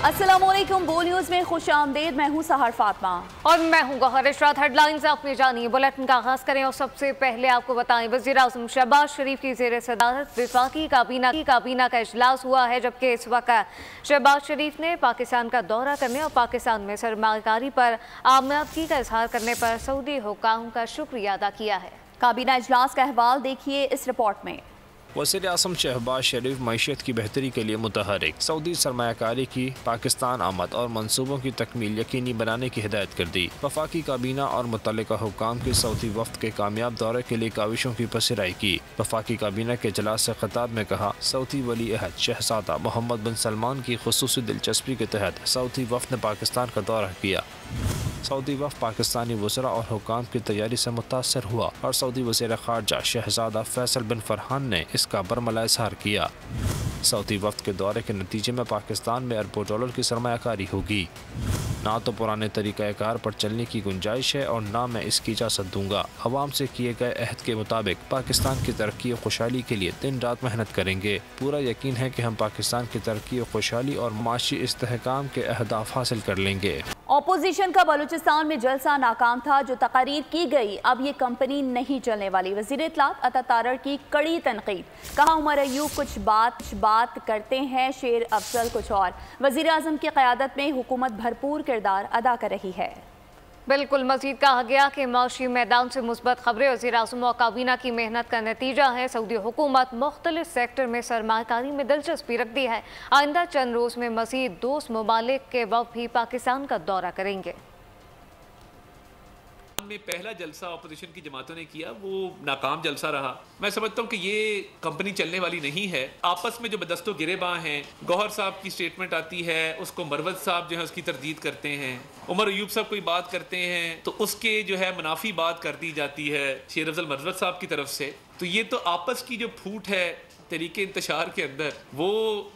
अस्सलामुअलैकुम, बो न्यूज में खुशामदीद। मैं हूं सहर फातिमा और मैं हूं गौहर इशरात। हेडलाइंस आपने जानी, बुलेटिन का आगाज करें और सबसे पहले आपको बताएं वज़ीर आज़म शहबाज शरीफ की ज़ेर सदारत वफाकी काबीना का इजलास हुआ है, जबकि इस वक्त शहबाज शरीफ ने पाकिस्तान का दौरा करने और पाकिस्तान में सरमायाकारी पर आमदनी का इजहार करने पर सऊदी हुक्काम का शुक्रिया अदा किया है। काबीना इजलास का अहवाल देखिए इस रिपोर्ट में। वज़ीर आज़म शहबाज शरीफ मईशत की बेहतरी के लिए मुतहरिक, सऊदी सरमायाकारी की पाकिस्तान आमद और मनसूबों की तकमील यकीनी बनाने की हिदायत कर दी। वफाकी काबीना और मुतल्लिका हुक्काम के सऊदी वफ्द के कामयाब दौरे के लिए काविशों की पसराई की। वफाकी काबीना के इजलास से खिताब में कहा, सऊदी वली अहद शहजादा मोहम्मद बिन सलमान की खुसूसी दिलचस्पी के तहत सऊदी वफ्द ने पाकिस्तान का दौरा किया। सऊदी वफ़द पाकिस्तानी वज़रा और हुक्काम की तैयारी से मुतासर हुआ और सऊदी वज़ीर ख़ारजा शहजादा फैसल बिन फरहान ने इसका बरमला इज़हार किया। सऊदी वफ़द के दौरे के नतीजे में पाकिस्तान में अरबों डॉलर की सरमायाकारी होगी। ना तो पुराने तरीक़ाकार पर चलने की गुंजाइश है और ना मैं इसकी इजाज़त दूंगा। अवाम से किए गए अहद के मुताबिक पाकिस्तान की तरक्की और खुशहाली के लिए दिन रात मेहनत करेंगे। पूरा यकीन है कि हम पाकिस्तान की तरक्की और खुशहाली और माशी इस्तेहकाम के अहदाफ हासिल कर लेंगे। ऑपोजिशन का बलूचिस्तान में जलसा नाकाम था, जो तकारीर की गई अब ये कंपनी नहीं चलने वाली। वज़ीर इत्तलात अता तारड़ की कड़ी तनकीद, कहा उमर अयूब कुछ बात करते हैं, शेर अफजल कुछ और। वज़ीर आज़म की क़यादत में हुकूमत भरपूर किरदार अदा कर रही है। बिल्कुल, मज़ीद कहा गया कि माशी मैदान से मुस्बत खबरें वज़ीर आज़म और काबीना की मेहनत का नतीजा है। सऊदी हुकूमत मुख्तलिफ सेक्टर में सरमायाकारी में दिलचस्पी रखती है। आइंदा चंद रोज़ में मज़ीद दोस्त ममालिक के वफ़द भी पाकिस्तान का दौरा करेंगे। में पहला जलसा अपोजिशन की जमातों ने किया, वो नाकाम जलसा रहा। मैं समझता हूँ कि ये कंपनी चलने वाली नहीं है। आपस में जो बदस्तो गिरेबां हैं, गौहर साहब की स्टेटमेंट आती है, उसको मरवत साहब जो है उसकी तरदीद करते हैं, उमर अयूब साहब कोई बात करते हैं तो उसके जो है मुनाफी बात कर दी जाती है शेर अफजल मरवत साहब की तरफ से। तो ये तो आपस की जो फूट है तरीके इंतशार के अंदर, वो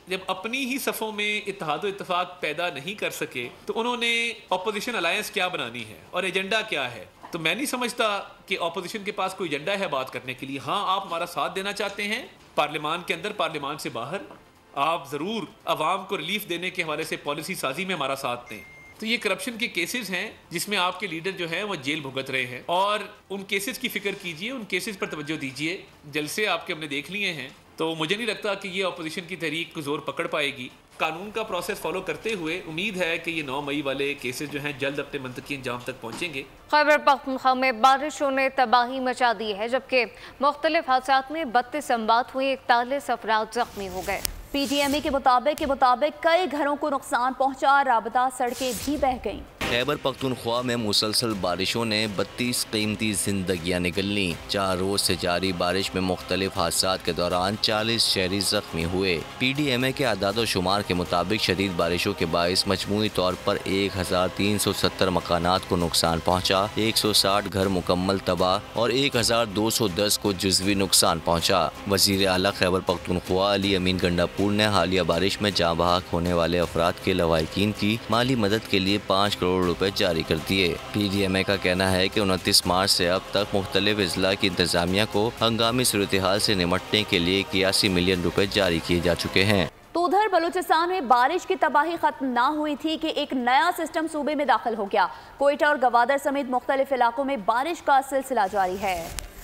जब अपनी ही सफ़ों में इत्तेहाद इत्तेफाक पैदा नहीं कर सके तो उन्होंने अपोजिशन अलायंस क्या बनानी है और एजेंडा क्या है। तो मैं नहीं समझता कि अपोजिशन के पास कोई एजेंडा है बात करने के लिए। हाँ, आप हमारा साथ देना चाहते हैं पार्लियामान के अंदर, पार्लियामान से बाहर, आप ज़रूर आवाम को रिलीफ देने के हवाले से पॉलिसी साजी में हमारा साथ दें। तो ये करप्शन के केसेस हैं जिसमें आपके लीडर जो हैं वो जेल भुगत रहे हैं, और उन केसेस की फिक्र कीजिए, उन केसेस पर तवज्जो दीजिए। जलसे आपके हमने देख लिए हैं, तो मुझे नहीं लगता कि ये अपोजिशन की तहरीक को जोर पकड़ पाएगी। कानून का प्रोसेस फॉलो करते हुए उम्मीद है कि ये 9 मई वाले केसेस जो हैं जल्द अपने मंतकी अंजाम तक पहुँचेंगे। खैबर पख्तूनख्वा में बारिशों ने तबाही मचा दी है, जबकि मुख्तलिफ हादसात में 32 अमवात हुई, 41 अफराद जख्मी हो गए। PTMA के मुताबिक कई घरों को नुकसान पहुँचा, राबता सड़कें भी बह गईं। खैबर पख्तूनख्वा में मुसलसल बारिशों ने 32 कीमती जिंदगियां निकल लीं। 4 रोज से जारी बारिश में मुख्तलिफ हादसात के दौरान 40 शहरी जख्मी हुए। PDMA के आदाद शुमार के मुताबिक शदीद बारिशों के बाइस मजमूई तौर पर 1370 मकानात को नुकसान पहुँचा, 160 घर मुकम्मल तबाह और 1210 को जुज़वी नुकसान पहुँचा। वज़ीर आला खैबर पख्तूनख्वा अली अमीन गंडापुर ने हालिया बारिश में जाँ बहक होने वाले अफराद के लवाहिकीन की माली मदद के लिए 5 करोड़ रुपए जारी कर दिए। PDMA का कहना है कि 29 मार्च से अब तक मुख्तलिफ अजला की इंतजामिया को हंगामी सूरत हाल से निमटने के लिए 81 मिलियन रुपए जारी किए जा चुके हैं। तो उधर बलूचिस्तान में बारिश की तबाही खत्म ना हुई थी कि एक नया सिस्टम सूबे में दाखिल हो गया। कोयटा और गवादर समेत मुख्तलिफ इलाकों में बारिश का सिलसिला जारी है।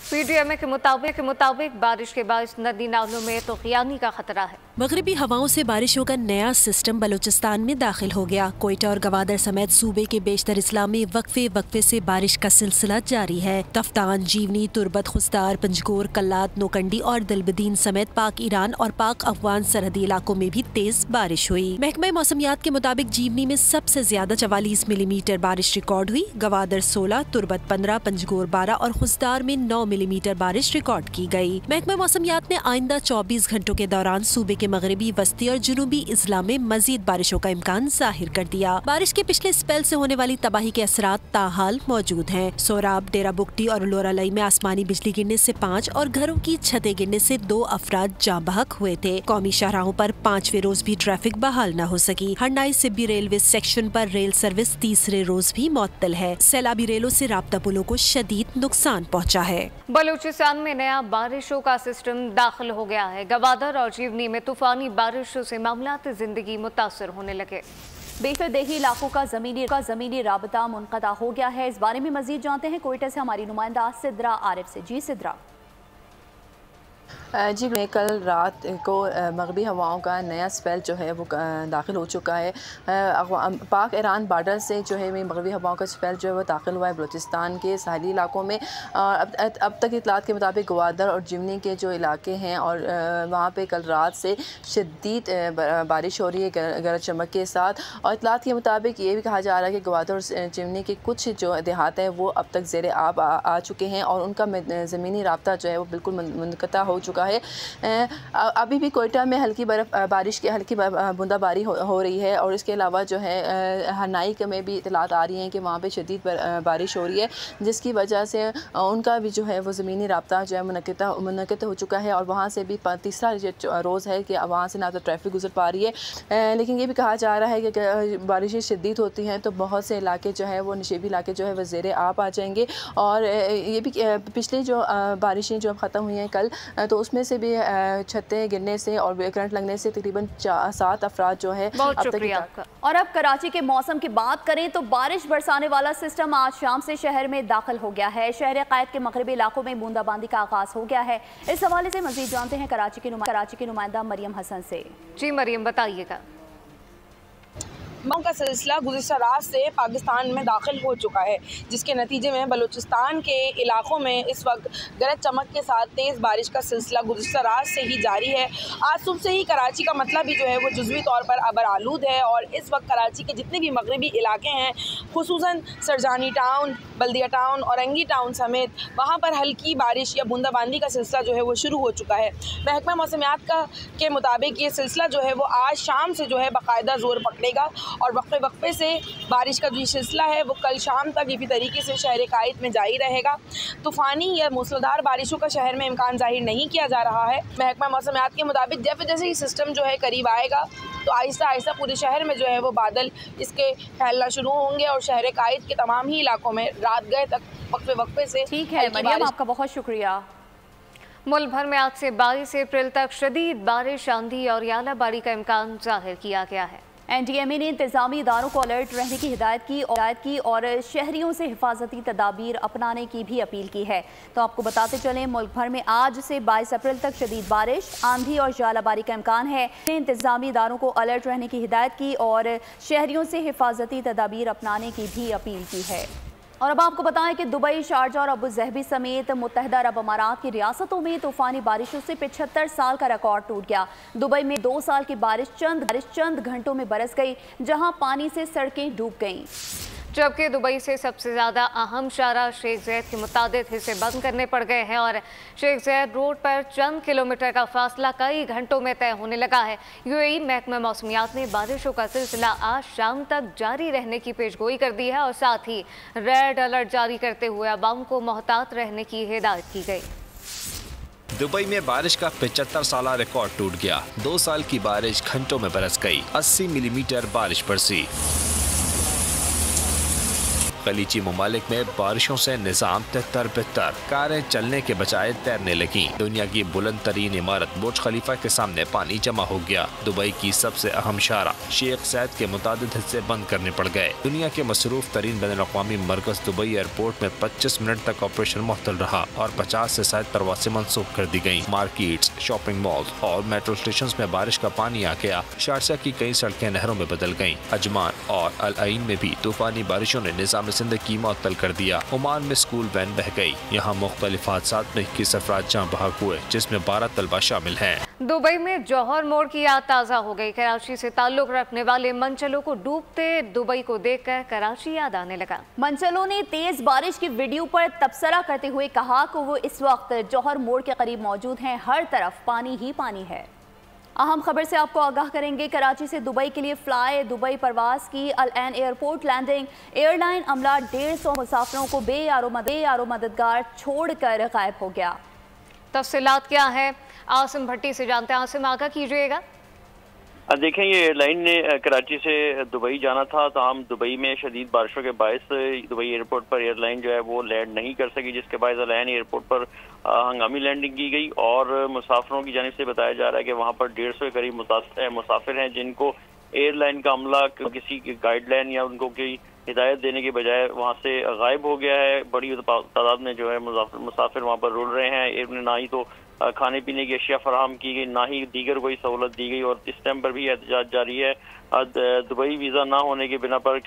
PDMA के मुताबिक बारिश के बाद नदी नालों में तूफ़ानी का खतरा है। मगरबी हवाओं से बारिशों का नया सिस्टम बलूचिस्तान में दाखिल हो गया। कोयटा और गवादर समेत सूबे के बेशतर इस्लाम में वक्फे से बारिश का सिलसिला जारी है। तफ्तान, जीवनी, तुरबत, खुस्तार, पंजगोर, कल्लात, नोकंडी और दिलबदीन समेत पाक ईरान और पाक अफगान सरहदी इलाकों में भी तेज बारिश हुई। महकमा मौसमियात के मुताबिक जीवनी में सबसे ज्यादा 44 मिलीमीटर बारिश रिकॉर्ड हुई। गवादर 16, तुरबत 15, पंजगोर 12 और खुस्तार में 9 मिलीमीटर बारिश रिकॉर्ड की गई। महकमा मौसमियात ने आइंदा 24 घंटों के दौरान सूबे के मगरबी, वस्ती और जुनूबी इजला में मजीद बारिशों का इम्कान जाहिर कर दिया। बारिश के पिछले स्पेल से होने वाली तबाही के असरात ताहाल मौजूद हैं। सोराब, डेरा बुगटी और लोरालई में आसमानी बिजली गिरने से 5 और घरों की छतें गिरने से 2 अफराद जाँ बहक हुए थे। कौमी शाहराहों पर 5वें रोज भी ट्रैफिक बहाल न हो सकी। हंडाई सिब्बी रेलवे सेक्शन पर रेल सर्विस तीसरे रोज भी मुअत्तल है। सैलाबी रेलों से राब्ता पुलों को शदीद नुकसान पहुँचा है। बलूचिस्तान में नया बारिशों का सिस्टम दाखिल हो गया है। गवादर और जीवनी में तूफानी बारिशों से मामलात जिंदगी मुतासर होने लगे। बेशतर देही इलाकों का जमीनी राबता मुनक़ता हो गया है। इस बारे में मजीद जानते हैं कोयटा से हमारी नुमाइंदा सिद्रा आरिफ से। जी सिद्रा। जी कल रात को मगरबी हवाओं का नया स्पेल जो है वो दाखिल हो चुका है। पाक ईरान बॉर्डर से जो है मगरबी हवाओं का स्पेल जो है वो दाखिल हुआ है बलूचिस्तान के साहली इलाकों में। अब तक इतलात के मुताबिक गवादर और जिमनी के जो इलाके हैं और वहाँ पे कल रात से शदीद बारिश हो रही है गरज चमक के साथ। और इतलात के मुताबिक ये भी कहा जा रहा है कि गवादर और जिमनी के कुछ जो देहात हैं वो अब तक ज़ेर आब आ चुके हैं और उनका ज़मीनी राब्ता जो है वो बिल्कुल मुनक़ता हो चुका है। अभी भी कोयटा में हल्की बारिश की हल्की बूंदाबारी हो रही है और इसके अलावा जो है हनाई में भी इतलात आ रही हैं कि वहाँ पे शदीद बारिश हो रही है, जिसकी वजह से उनका भी जो है वो ज़मीनी राब्ता जो है मुनक़ता हो चुका है। और वहाँ से भी तीसरा रोज़ है कि वहाँ से ना तो ट्रैफिक गुजर पा रही है, लेकिन ये भी कहा जा रहा है कि बारिशें शदीद होती हैं तो बहुत से इलाके जो है वो नशेबी इलाके जो है वो ज़ेर आब आ जाएंगे। और ये भी पिछली जो बारिशें जो ख़त्म हुई हैं कल, तो उसमें से भी छतें गिरने से और करंट लगने से तकरीबन 7 अफराद जो है। बहुत शुक्रिया आपका। और अब कराची के मौसम की बात करें तो बारिश बरसाने वाला सिस्टम आज शाम से शहर में दाखिल हो गया है। शहर क़ायद के मगरबी इलाकों में बूंदाबांदी का आगाज हो गया है। इस हवाले से मजीद जानते हैं कराची की नुमाइंदा मरियम हसन से। जी मरियम, बताइएगा। का सिलसिला गुज़िश्ता रात से पाकिस्तान में दाखिल हो चुका है, जिसके नतीजे में बलूचिस्तान के इलाकों में इस वक्त गरज चमक के साथ तेज़ बारिश का सिलसिला गुज़िश्ता रात से ही जारी है। आज सुबह से ही कराची का मतलब भी जो है वो जुज़वी तौर पर अबर आलूद है और इस वक्त कराची के जितने भी मगरबी इलाके हैं, खुसूसन सरजानी टाउन, बल्दिया टाउन, औरंगी टाउन समेत वहाँ पर हल्की बारिश या बूंदाबांदी का सिलसिला जो है वो शुरू हो चुका है। महकमा मौसमियात के मुताबिक ये सिलसिला जो है वो आज शाम से जो है बाकायदा ज़ोर पकड़ेगा और वक्फे से बारिश का जो सिलसिला है वो कल शाम तक इसी तरीके से शहर क़ायद में जारी रहेगा। तूफ़ानी या मूसलाधार बारिशों का शहर में इम्कान ज़ाहिर नहीं किया जा रहा है। महकमा मौसमियात के मुताबिक जैसे जैसे ये सिस्टम जो है करीब आएगा तो आहिस्ता आहिस्ता पूरे शहर में जो है वो बादल इसके फैलना शुरू होंगे और शहर क़ायद के तमाम ही इलाकों में रात गए तक वक्फे से। ठीक है मरियम, आपका बहुत शुक्रिया। मुल्क भर में आज से 22 अप्रैल तक शदीद बारिश, आंधी और यालाबारी का इम्कान जाहिर किया गया है। NDMA ने इंतजामी इदारों को अलर्ट रहने की हिदायत की और शहरियों से हिफाजती तदाबीर अपनाने की भी अपील की है। तो आपको बताते चलें, मुल्क भर में आज से 22 अप्रैल तक शदीद बारिश, आंधी और यालाबारी का इम्कान है। इंतजामी इदारों को अलर्ट रहने की हिदायत की और शहरियों से हिफाजती तदाबीर अपनाने की भी अपील की है। और अब आपको बताएं कि दुबई, शारजा और अबू ज़हबी समेत मुत्तहिदा अरब अमारात की रियासतों में तूफ़ानी बारिशों से 75 साल का रिकॉर्ड टूट गया। दुबई में 2 साल की बारिश चंद घंटों में बरस गई, जहां पानी से सड़कें डूब गईं। जबकि दुबई से सबसे ज़्यादा अहम शारा शेख ज़ैद के मुतादिद हिस्से बंद करने पड़ गए हैं और शेख ज़ैद रोड पर चंद किलोमीटर का फासला कई घंटों में तय होने लगा है। यूएई महकमा मौसमियात ने बारिशों का सिलसिला आज शाम तक जारी रहने की पेशगोई कर दी है और साथ ही रेड अलर्ट जारी करते हुए अवाम को मोहतात रहने की हिदायत की गई। दुबई में बारिश का 75 साला रिकॉर्ड टूट गया। 2 साल की बारिश घंटों में बरस गई। 80 मिलीमीटर बारिश बरसी। खलीजी ममालिक में बारिशों से निज़ाम तितर-बितर, कारें चलने के बजाय तैरने लगी। दुनिया की बुलंद तरीन इमारत बुर्ज खलीफा के सामने पानी जमा हो गया। दुबई की सबसे अहम शारा शेख ज़ैद के मुतादिद हिस्से बंद करने पड़ गए। दुनिया के मसरूफ तरीन बैनुल-अक़वामी मरकज़ दुबई एयरपोर्ट में 25 मिनट तक ऑपरेशन मुअत्तल रहा और 50 से ज़ायद परवासें मनसूख कर दी गयी। मार्केट्स, शॉपिंग मॉल और मेट्रो स्टेशन में बारिश का पानी आ गया। शारजा की कई सड़कें नहरों में बदल गयी। अजमान और अल आइन में भी तूफानी बारिशों ने निज़ाम जिंदगी मुअत्तल कर दिया। ओमान में स्कूल वैन बह गई। यहाँ मुख्तलिफ हादसात में 21 अफराद जाँ बहक हुए, जिसमें 12 तलबा शामिल हैं। दुबई में जौहर मोड़ की याद ताज़ा हो गई। कराची से ताल्लुक रखने वाले मंचलों को डूबते दुबई को देखकर कराची याद आने लगा। मंचलों ने तेज बारिश की वीडियो पर तबसरा करते हुए कहा कि वो इस वक्त जौहर मोड़ के करीब मौजूद हैं। हर तरफ पानी ही पानी है। अहम खबर से आपको आगाह करेंगे। कराची से दुबई के लिए फ्लाई दुबई परवास की अल आइन एयरपोर्ट लैंडिंग। एयरलाइन अमला 150 मुसाफिरों को बेयारो मददगार छोड़कर गायब हो गया। तफसीलात क्या है, आसिम भट्टी से जानते हैं। आसिम, आगाह कीजिएगा। देखें, ये एयरलाइन ने कराची से दुबई जाना था, ताहम दुबई में शदीद बारिशों के बायस दुबई एयरपोर्ट पर एयरलाइन जो है वो लैंड नहीं कर सकी, जिसके बायस एयरलाइन एयरपोर्ट पर हंगामी लैंडिंग की गई और मुसाफिरों की जानिब से बताया जा रहा है कि वहाँ पर 150 के करीब मुसाफिर हैं जिनको एयरलाइन का अमला किसी गाइडलाइन या उनको की हिदायत देने के बजाय वहाँ से गायब हो गया है। बड़ी तादाद में जो है मुसाफिर वहाँ पर रुल रहे हैं। एयरलाइन ना ही तो खाने पीने की अशिया फराहम की गई, ना ही दीगर कोई सहूलत दी गई और इस टाइम पर भी एहतजाज जारी है। दुबई वीज़ा ना होने के बिना पर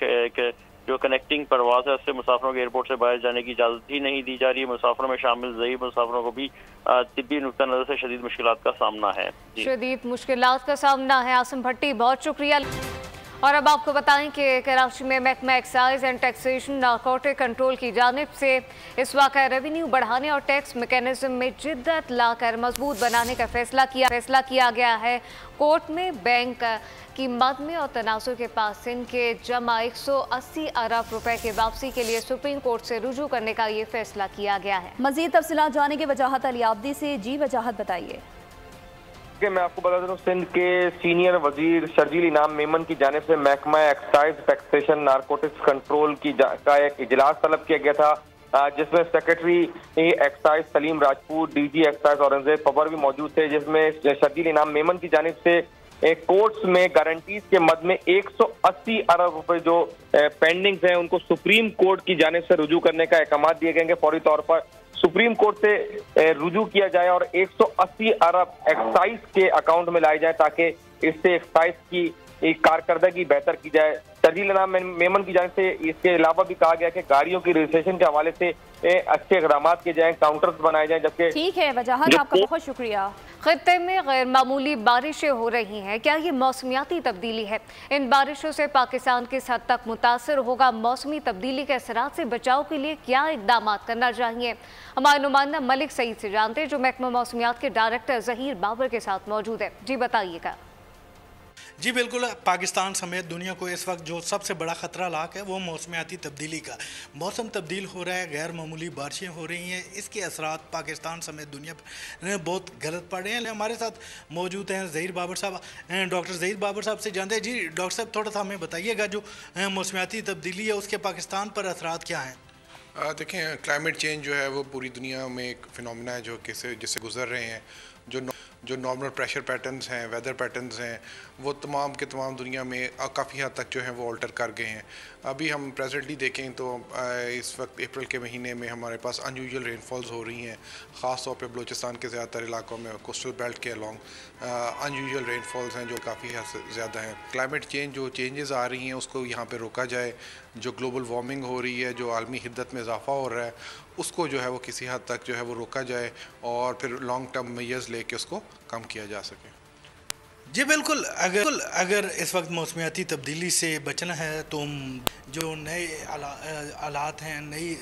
जो कनेक्टिंग परवाज है उससे मुसाफिरों के एयरपोर्ट से बाहर जाने की इजाज़त ही नहीं दी जा रही है। मुसाफिरों में शामिल ज़ईफ़ मुसाफिरों को भी तिब्बी नुक्ता नज़र से शदीद मुश्किलात का सामना है। शदीद मुश्किलात का सामना है। आसिम भट्टी, बहुत शुक्रिया। और अब आपको बताएं कि कराची में महकमा excise and taxation narcotic control की जानिब से इस वक्त रेवेन्यू बढ़ाने और टैक्स मैकेनिज्म में जिद्दत लाकर मजबूत बनाने का फैसला किया गया है। कोर्ट में बैंक की मद में और तनासुर के पास सिंध के जमा 180 अरब रुपए के वापसी के लिए सुप्रीम कोर्ट से रुजू करने का ये फैसला किया गया है। मजीद तफसीलात जाने की वजाहत अली आब्दी से। जी, वजाहत बताइए। मैं आपको बता दूं, सिंध के सीनियर वजीर शर्जील इनाम मेमन की जानिब से महकमा एक्साइज टैक्सेशन नारकोटिक्स कंट्रोल का एक इजलास तलब किया गया था, जिसमें secretary excise Salim Rajput, DG excise Aurangzeb Pabar भी मौजूद थे, जिसमें शर्जील इनाम मेमन की जानिब से कोर्ट्स में गारंटीज के मद में 180 अरब रुपए जो पेंडिंग्स हैं उनको सुप्रीम कोर्ट की जानिब से रुजू करने का अहकाम दिए गए हैं। फौरी तौर पर सुप्रीम कोर्ट से रुजू किया जाए और 180 अरब एक्साइज के अकाउंट में लाए जाए ताकि इससे एक्साइज की कारकर्दगी बेहतर की जाए। शर्जील इनाम मेमन की जानिब से इसके अलावा भी कहा गया कि गाड़ियों की रजिस्ट्रेशन के हवाले से अच्छे इक़दाम किए जाएं, काउंटर्स बनाए जाएं। जबकि ठीक है, वजाहत आपका बहुत शुक्रिया। खित्ते में गैर मामूली बारिशें हो रही हैं, क्या ये मौसमियाती तब्दीली है? इन बारिशों से पाकिस्तान किस हद तक मुतासर होगा? मौसमी तब्दीली के असरात से बचाव के लिए क्या इकदाम करना चाहिए? हमारे नुमाइंदा मलिक सईद से जानते हैं, जो महकमा मौसमियात के डायरेक्टर ज़हीर बाबर के साथ मौजूद है। जी बताइएगा। जी बिल्कुल, पाकिस्तान समेत दुनिया को इस वक्त जो सबसे बड़ा ख़तरा लाक है वो मौसमियाती तब्दीली का। मौसम तब्दील हो रहा है, गैर मामूली बारिशें हो रही हैं, इसके असरात पाकिस्तान समेत दुनिया पर बहुत गलत पड़ रहे हैं। हमारे साथ मौजूद हैं ज़हीर बाबर साहब, डॉक्टर ज़हीर बाबर साहब से जानते हैं। जी डॉक्टर साहब, थोड़ा सा हमें बताइएगा जो मौसमियाती तब्दीली है उसके पाकिस्तान पर असरात क्या हैं? देखें, क्लाइमेट चेंज जो है वो पूरी दुनिया में एक फिनोमिना है जो जिससे गुजर रहे हैं। जो नॉर्मल प्रेशर पैटर्न्स हैं, वेदर पैटर्न्स हैं, वो तमाम के तमाम दुनिया में काफ़ी हद तक जो है वो ऑल्टर कर गए हैं। अभी हम प्रेजेंटली देखें तो इस वक्त अप्रैल के महीने में हमारे पास अनयूजुअल रेनफॉल्स हो रही हैं, ख़ास तौर पे बलूचिस्तान के ज़्यादातर इलाकों में कोस्टल बेल्ट के अलॉन्ग अनयूजुअल रेनफॉल्स हैं जो काफ़ी हद से ज़्यादा हैं। क्लाइमेट चेंज जो चेंजेस आ रही हैं उसको यहाँ पे रोका जाए। जो ग्लोबल वार्मिंग हो रही है, जो आलमी हिद्दत में इजाफा हो रहा है, उसको जो है वो किसी हद तक जो है वो रोका जाए और फिर लॉन्ग टर्म मेजर्स लेके उसको कम किया जा सके। जी बिल्कुल, अगर इस वक्त मौसमियाती तब्दीली से बचना है तो जो नए हालात हैं, नई।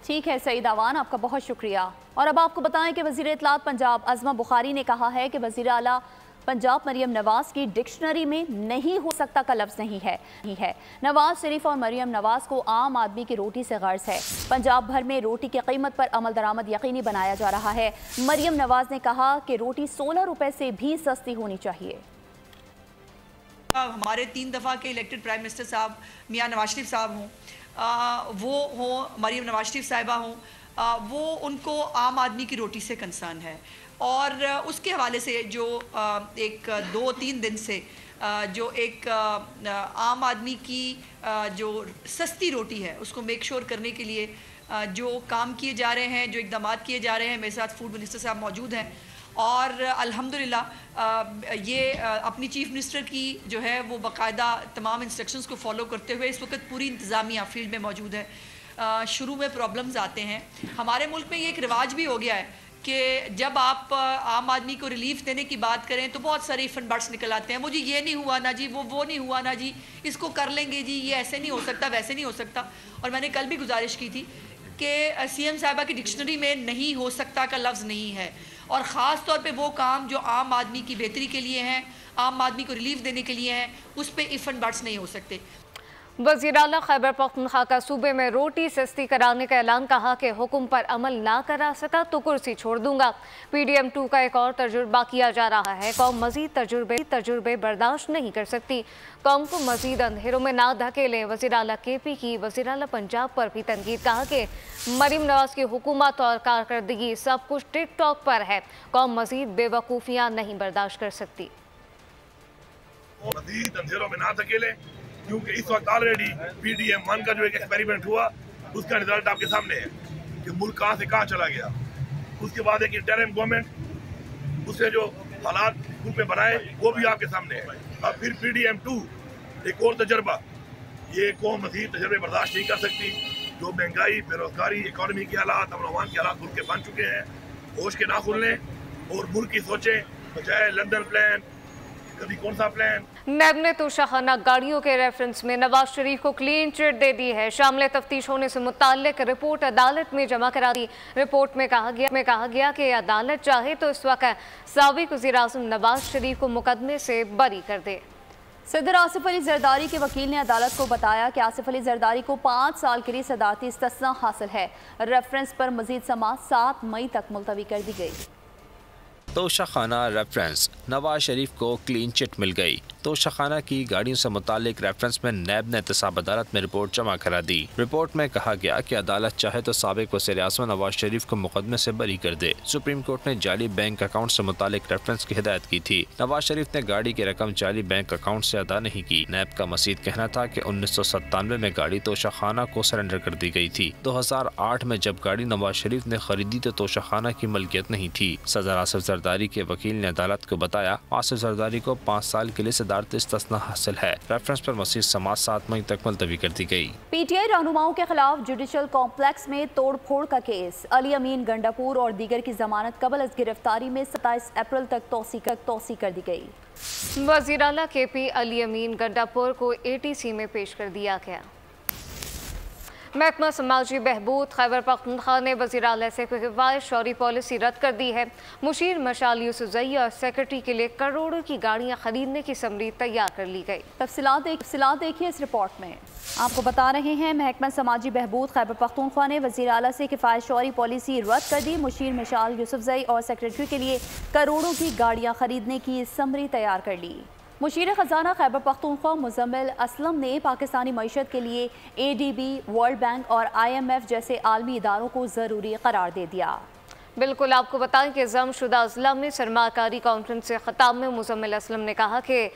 ठीक है सईद आवान, आपका बहुत शुक्रिया। और अब आपको बताएं कि वज़ीर इत्तलात पंजाब अज़मा बुखारी ने कहा है कि वज़ीर आला पंजाब मरियम नवाज़ की डिक्शनरी में नहीं हो सकता का लफ्ज़ नहीं है। नवाज शरीफ और मरियम नवाज़ को आम आदमी की रोटी से गर्ज है। पंजाब भर में रोटी की कीमत पर अमल दरामद यकीनी बनाया जा रहा है। मरियम नवाज़ ने कहा कि रोटी 16 रुपए से भी सस्ती होनी चाहिए। हमारे 3 दफ़ा के इलेक्टेड प्राइम मिनिस्टर साहब मियाँ नवाज शरीफ साहब हों, वो हों, मरियम नवाज शरीफ साहिबा हों, वो उनको आम आदमी की रोटी से कंसर्न है। और उसके हवाले से जो एक 2-3 दिन से जो एक आम आदमी की जो सस्ती रोटी है उसको मेक श्योर करने के लिए जो काम किए जा रहे हैं, जो इक़दाम किए जा रहे हैं। मेरे साथ फूड मिनिस्टर साहब मौजूद हैं और अल्हम्दुलिल्लाह ये अपनी चीफ मिनिस्टर की जो है वो बाकायदा तमाम इंस्ट्रक्शंस को फॉलो करते हुए इस वक्त पूरी इंतज़ामिया फील्ड में मौजूद है। शुरू में प्रॉब्लम्स आते हैं, हमारे मुल्क में ये एक रिवाज भी हो गया है कि जब आप आम आदमी को रिलीफ देने की बात करें तो बहुत सारे इफ़ एंड बट्स निकल आते हैं। वो जी ये नहीं हुआ ना जी, वो नहीं हुआ ना जी, इसको कर लेंगे जी, ये ऐसे नहीं हो सकता, वैसे नहीं हो सकता। और मैंने कल भी गुजारिश की थी कि सीएम साहिबा की डिक्शनरी में नहीं हो सकता का लफ्ज़ नहीं है और ख़ास तौर पे वो काम जो आम आदमी की बेहतरी के लिए हैं, आम आदमी को रिलीफ देने के लिए हैं, उस पर इफ़ एंड बट्स नहीं हो सकते। वज़ीर आला खैबर पख्तूनख्वा का सूबे में रोटी सस्ती कराने का ऐलान, कहा कि हुक्म पर अमल ना करा सका तो कुर्सी छोड़ दूंगा। PDM 2 का एक और तजुर्बा किया जा रहा है। कौम मजीद तजुर्बे बर्दाश्त नहीं कर सकती। कौम को मजीद अंधेरों में ना धकेलें। वज़ीर आला KP की वज़ीर आला पंजाब पर भी तनकीद, कहा कि मरीम नवाज की हुकूमत और कारकर्दगी सब कुछ टिकटॉक पर है। कौम मजीद बेवकूफ़ियाँ नहीं बर्दाश्त कर सकती। मजीद अंधेरों में ना धकेलें, क्योंकि इस वक्त ऑलरेडी PDM 1 का जो एक एक्सपेरिमेंट हुआ उसका रिजल्ट आपके सामने है कि मुल्क कहाँ से कहाँ चला गया। उसके बाद एक इंटरिम गवर्नमेंट, उससे जो हालात मुल्क में बनाए वो भी आपके सामने है। अब फिर PDM 2 एक और तजर्बा, ये कौम मजीद तजर्बे बर्दाश्त नहीं कर सकती। जो महंगाई, बेरोजगारी, इकॉनमी के हालात, अमन अमान के हालात मुल्क के बन चुके हैं। होश के ना खुलने और मुल्क की सोचें, बजाय लंदन प्लान, कभी कौन सा प्लान। नैब ने तोशाखाना गाड़ियों के रेफरेंस में नवाज शरीफ को क्लीन चिट दे दी है। शामिल तफ्तीश होने से मुताल्लिक रिपोर्ट अदालत में जमा करा दी। रिपोर्ट में कहा गया कि अदालत चाहे तो इस वक्त साबिक वज़ीर आज़म नवाज शरीफ को मुकदमे से बरी कर दे। सदर आसिफ अली जरदारी के वकील ने अदालत को बताया कि आसिफ अली जरदारी को 5 साल के लिए सदारती इस्तिस्ना हासिल है। रेफरेंस पर मजीद समाअत 7 मई तक मुलतवी कर दी गई। तोशाखाना रेफरेंस, नवाज शरीफ को क्लीन चिट मिल गई। तोशाखाना की गाड़ियों से मुतालिक रेफरेंस में नैब ने एहतसाब अदालत में रिपोर्ट जमा करा दी। रिपोर्ट में कहा गया कि अदालत चाहे तो साबिक वज़ीर आज़म नवाज शरीफ को मुकदमे से बरी कर दे। सुप्रीम कोर्ट ने जाली बैंक अकाउंट से मुतालिक रेफरेंस की हिदायत की थी। नवाज शरीफ ने गाड़ी की रकम जाली बैंक अकाउंट से अदा नहीं की। नैब का मजीद कहना था कि 1997 में गाड़ी तोशाखाना को सरेंडर कर दी गई थी। 2008 में जब गाड़ी नवाज शरीफ ने खरीदी तो तोशाखाना की मलकियत नहीं थी। सदर आसिफ जरदारी के वकील ने अदालत को बताया आसिफ जरदारी को 5 साल के लिए सदारती इस्तिस्ना हासिल है। रेफरेंस पर मज़ीद समाअत 7 मई तक मुलतवी कर दी गई। PTI रहनुमाओं के खिलाफ जुडिशल कॉम्प्लेक्स में तोड़ फोड़ का केस। अली अमीन गंडापुर और दीगर की जमानत कबल अज गिरफ्तारी में 27 अप्रैल तक तौसी कर दी गई। वज़ीर आला KP अली अमीन गंडापुर को ATC में पेश कर दिया गया। महकमा समाजी बहबूद खैबर पख्तूनख्वा ने वज़ीर आला से किफ़ायत शौरी पॉलिसी रद्द कर दी है। मुशीर मशाल यूसुफ़ज़ई और सेक्रेटरी के लिए करोड़ों की गाड़ियाँ खरीदने की समरी तैयार कर ली गई। तफसीलात देखिए इस रिपोर्ट में। आपको बता रहे हैं महकमा समाजी बहबूद खैबर पख्तूनख्वा ने वज़ीर आला से किफ़ायत शौरी पॉलिसी रद्द कर दी। मुशीर मशाल यूसुफ़ज़ई और सेक्रेटरी के लिए करोड़ों की गाड़ियाँ खरीदने की समरी तैयार कर ली। मुशीर ख़जाना खैबर पख्तूनख्वा मुज़म्मिल असलम ने पाकिस्तानी मईशत के लिए ADB, वर्ल्ड बैंक और IMF जैसे आलमी इदारों को ज़रूरी करार दे दिया। बिल्कुल, आपको बताएं कि ज़मशुदा अज़ला में सरमाकारी कॉन्फ्रेंस से ख़िताब में मुज़म्मिल असलम ने कहा कि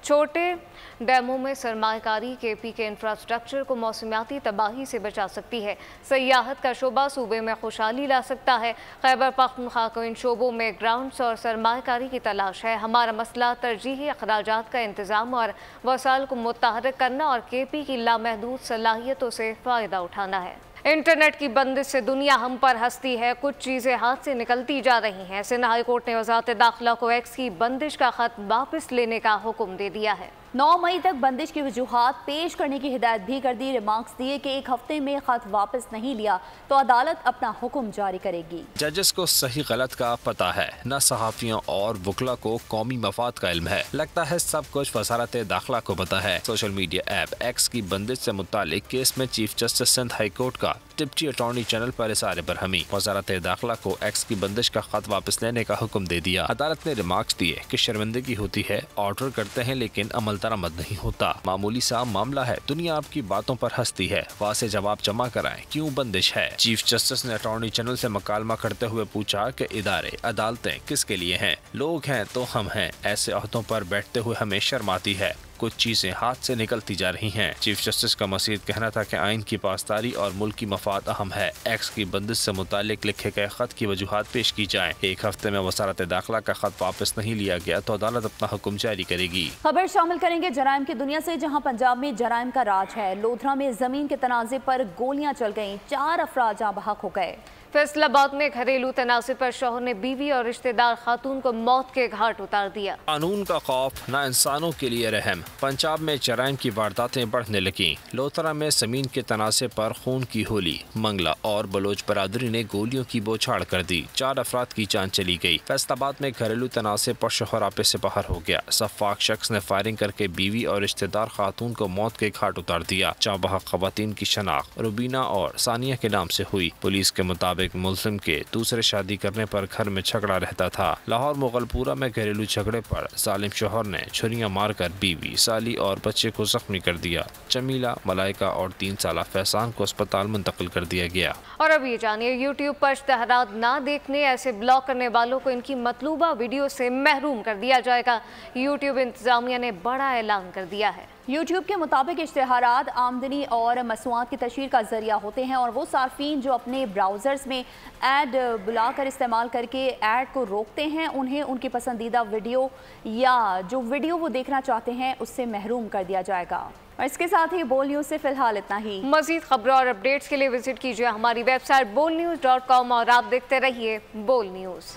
छोटे डैमों में सरमाकारी KP के इंफ्रास्ट्रक्चर को मौसमियाती तबाही से बचा सकती है। सयाहत का शोबा सूबे में खुशहाली ला सकता है। खैबर पख्तूनख्वा को इन शोबों में ग्राउंड्स और सरमाकारी की तलाश है। हमारा मसला तरजीही अखराजात का इंतज़ाम और वसाइल को मुतहर्रिक करना और KP की लामहदूद सलाहियतों से फ़ायदा उठाना है। इंटरनेट की बंदिश से दुनिया हम पर हंसती है। कुछ चीज़ें हाथ से निकलती जा रही हैं। सिंध हाई कोर्ट ने वज़ारत दाखिला को X की बंदिश का ख़त वापस लेने का हुक्म दे दिया है। 9 मई तक बंदिश की वजूहात पेश करने की हिदायत भी कर दी। रिमार्क्स दिए कि 1 हफ्ते में खत वापस नहीं लिया तो अदालत अपना हुक्म जारी करेगी। जजेस को सही गलत का पता है, न सहाफ़ियों और वकला को कौमी मफाद का इल्म है। लगता है सब कुछ वज़ारत दाखिला को पता है। सोशल मीडिया ऐप X की बंदिश से मुतालिक केस में chief justice Sindh high court का डिप्टी अटॉर्नी जनरल पर इज़हार बरहमी। वज़ारत दाखिला को X की बंदिश का खत वापस लेने का हुक्म दे दिया। अदालत ने रिमार्क्स दिए कि शर्मिंदगी होती है, ऑर्डर करते हैं लेकिन अमल दरामद नहीं होता। मामूली सा मामला है, दुनिया आपकी बातों पर हंसती है। वासे जवाब जमा कराएं, क्यों बंदिश है। चीफ जस्टिस ने अटॉर्नी जनरल से मुकालमा करते हुए पूछा कि इदारे अदालतें किसके लिए हैं। लोग हैं तो हम हैं। ऐसे अहदों पर बैठते हुए हमें शर्म आती है। कुछ चीजें हाथ से निकलती जा रही हैं। चीफ जस्टिस का मजीद कहना था कि आइन की पासदारी और मुल्की मफाद अहम है। X की बंदिश से मुतालिक लिखे गए खत की वजूहात पेश की जाएं। 1 हफ्ते में वज़ारत दाखिला का खत वापस नहीं लिया गया तो अदालत अपना हुक्म जारी करेगी। खबर शामिल करेंगे जराइम की दुनिया से, जहां पंजाब में जराइम का राज है। लोधरा में जमीन के तनाजे पर गोलियां चल गईं, 4 अफराद जहां बहक हो गए। फैसलाबाद में घरेलू तनाज़े पर शौहर ने बीवी और रिश्तेदार खातून को मौत के घाट उतार दिया। कानून का खौफ ना इंसानों के लिए रहम। पंजाब में जराइम की वारदातें बढ़ने लगी। लोथरा में जमीन के तनाज़े पर खून की होली। मंगला और बलोच बरादरी ने गोलियों की बौछार कर दी। 4 अफराद की जान चली गई। फैसलाबाद में घरेलू तनाज़े पर शौहर आपे से बाहर हो गया। सफाक शख्स ने फायरिंग करके बीवी और रिश्तेदार खातून को मौत के घाट उतार दिया। चाबहा खवातीन की शनाख्त रुबीना और सानिया के नाम से हुई। पुलिस के मुताबिक मुल्जिम के दूसरे शादी करने पर घर में झगड़ा रहता था। लाहौर मुगलपुरा में घरेलू झगड़े पर जालिम शौहर ने छुरियां मारकर बीवी, साली और बच्चे को जख्मी कर दिया। जमीला, मलाइका और 3 साला फैसान को अस्पताल मुंतकिल कर दिया गया। और अब ये जानिए, यूट्यूब पर इश्तेहारात ना देखने, ऐसे ब्लॉक करने वालों को इनकी मतलूबा वीडियो से महरूम कर दिया जाएगा। यूट्यूब इंतजामिया ने बड़ा ऐलान कर दिया है। यूट्यूब के मुताबिक इश्तेहारात आमदनी और मसनूआत की तशहीर का जरिया होते हैं और वो सार्फिन जो अपने ब्राउज़र्स में ऐड बुलाकर इस्तेमाल करके ऐड को रोकते हैं, उन्हें उनकी पसंदीदा वीडियो या जो वीडियो वो देखना चाहते हैं उससे महरूम कर दिया जाएगा। और इसके साथ ही बोल न्यूज़ से फिलहाल इतना ही। मजीद खबरों और अपडेट्स के लिए विजिट कीजिए हमारी वेबसाइट bolnews.com और आप देखते रहिए बोल न्यूज़।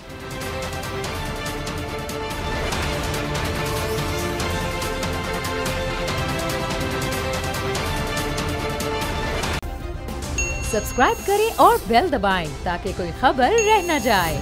सब्सक्राइब करें और बेल दबाएं ताकि कोई खबर रह न जाए।